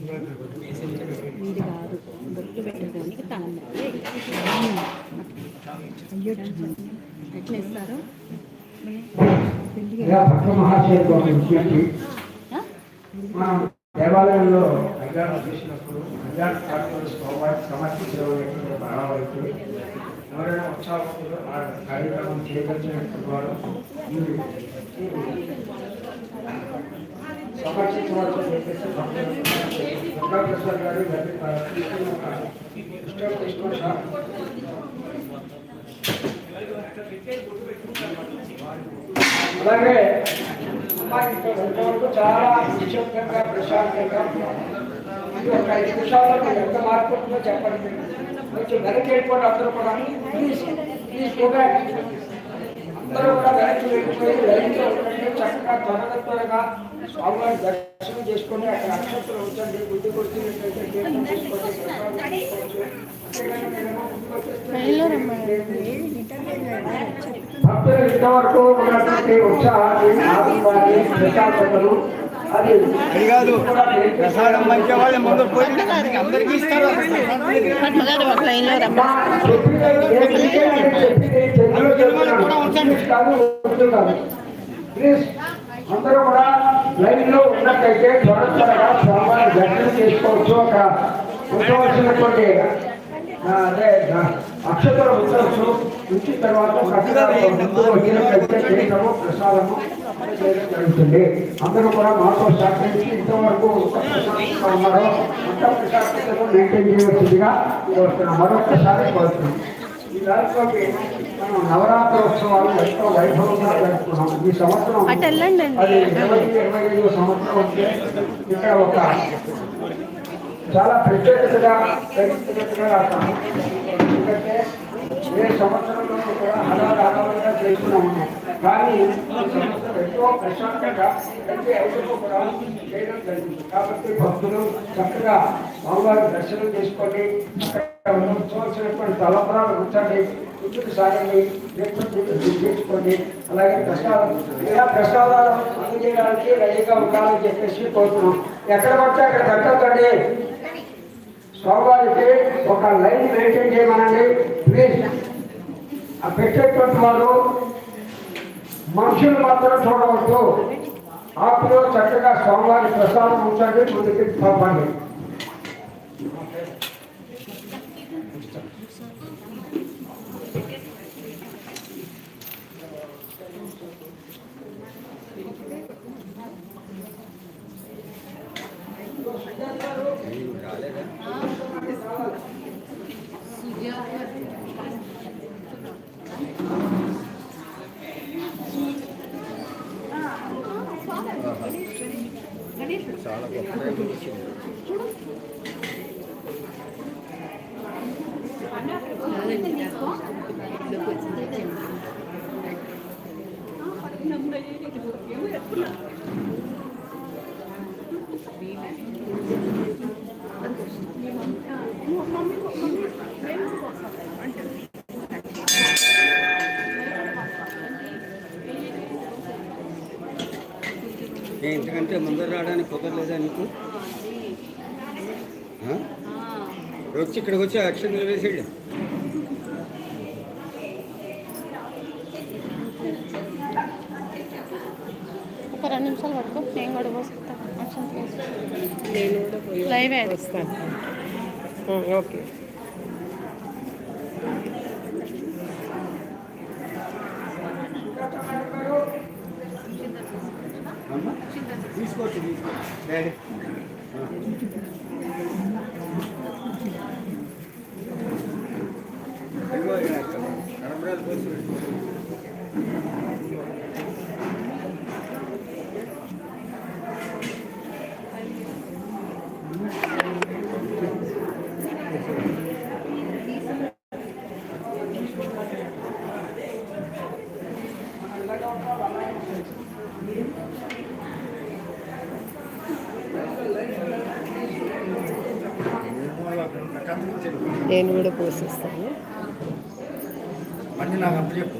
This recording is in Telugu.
వీడి కాదు బొట్టు పెట్టడానికి తాళం ఎట్లా ఇస్తారు దేవాలయంలో అయ్యారు చేసినప్పుడు అయ్యారు సమర్పించే భావాలైతే ఎవరైనా ఉత్సాహంలో ఆ కార్యక్రమం చేయవలసినటువంటి వారు సమర్పించవలసి చెప్పేసి దుర్గాప్రసాద్ గారు తీసుకోండి సార్. అలాగే ఇంతవరకు చాలా నిశ్శబ్దంగా ప్రశాంతంగా ఒక 5 నిమిషాల్లో ఎంత మార్పు ఉంటుందో చెప్పండి. కొంచెం వెనక్కి వెళ్ళిపోండి అందరూ కూడా. Please please go back. అందరూ కూడా వెనక్కి వెళ్ళిపోయి లైన్లో ఉండండి. చక్కగా త్వరగా స్వామివారి దర్శనం చేసుకొని అక్కడ అక్షంతలు ఉంచండి. బుద్ధి కొడుతున్నట్లయితే తీర్థం తీసుకోండి. భక్తులు ఇంతవరకు ఉన్నటువంటి ఉత్సాహాన్ని ఆనందాన్ని ప్రశాంతతలు అది కాదు. ప్రసాదం మంచి వాళ్ళు ముందు పోయి అందరికీ ఇస్తారు. ప్లీజ్ అందరూ కూడా లైన్ లో ఉన్నట్టయితే త్వరగా స్వామివారి దర్శనం చేసుకోవచ్చు. అక్కడ ఉండవలసినటువంటి అదే అక్షతలు ఉండవచ్చు. ఉంచిన తర్వాత ప్రసాదము జరుగుతుంది. అందరూ కూడా మాతో సహకరించి ఇంతవరకు ప్రశాంతంగా ఉన్నారో అంత ప్రశాంతతను మెయింటైన్ చేయవలసిందిగా మరొకసారి కోరుతున్నాం. ఈ దాంట్లోకి మనం నవరాత్రోత్సవాలు ఎంతో వైభవంగా జరుపుకున్నాం. ఈ సంవత్సరం అది 20-25 సంవత్సరం అంటే ఇక్కడ ఒక చాలా ప్రత్యేకతగా ప్రతిష్టగా రాస్తాము. ఎందుకంటే ఏ సంవత్సరంలోనూ కూడా హడావిడిగా చేస్తూనే ఉన్నాం. కానీ ఎంతో ప్రశాంతంగా ప్రతి ఐదులో కూడా చేయడం జరిగింది. కాబట్టి భక్తులు చక్కగా స్వామివారి దర్శనం చేసుకొని చూసినటువంటి తలంబరాలు ఉంచండి, ముందుకు సాగండి, తీర్చుకోండి. అలాగే ప్రసాదాలు అందజేయడానికి రెడీగా ఉండాలని చెప్పేసి కోరుతున్నాం. ఎక్కడ పడితే అక్కడ పెట్టకండి. స్వామివారికి ఒక లైన్ మెయింటైన్ చేయమనండి ప్లీజ్. ఆ పెట్టేటువంటి వారు మనుషులు మాత్రం చూడవద్దు. ఆకులో చక్కగా స్వామివారి ప్రసాదం ఉంచండి, ముందుకి పంపండి. చాలా గొప్ప ఇంతకంటే ముందర రావడానికి కుదరలేదా నీకు? వచ్చి ఇక్కడికి వచ్చి అక్షంతలు వేసేయండి. ఒక 2 నిమిషాలు పడుకో, నేను కూడా పోసుకుంటాను. లైవ్ వస్తాను. ఓకే. తీసుకోవచ్చు డాడీ. కనబరాలు పోసి నేను కూడా పోషిస్తాను. మళ్ళీ నాకు అప్పు చెప్పు.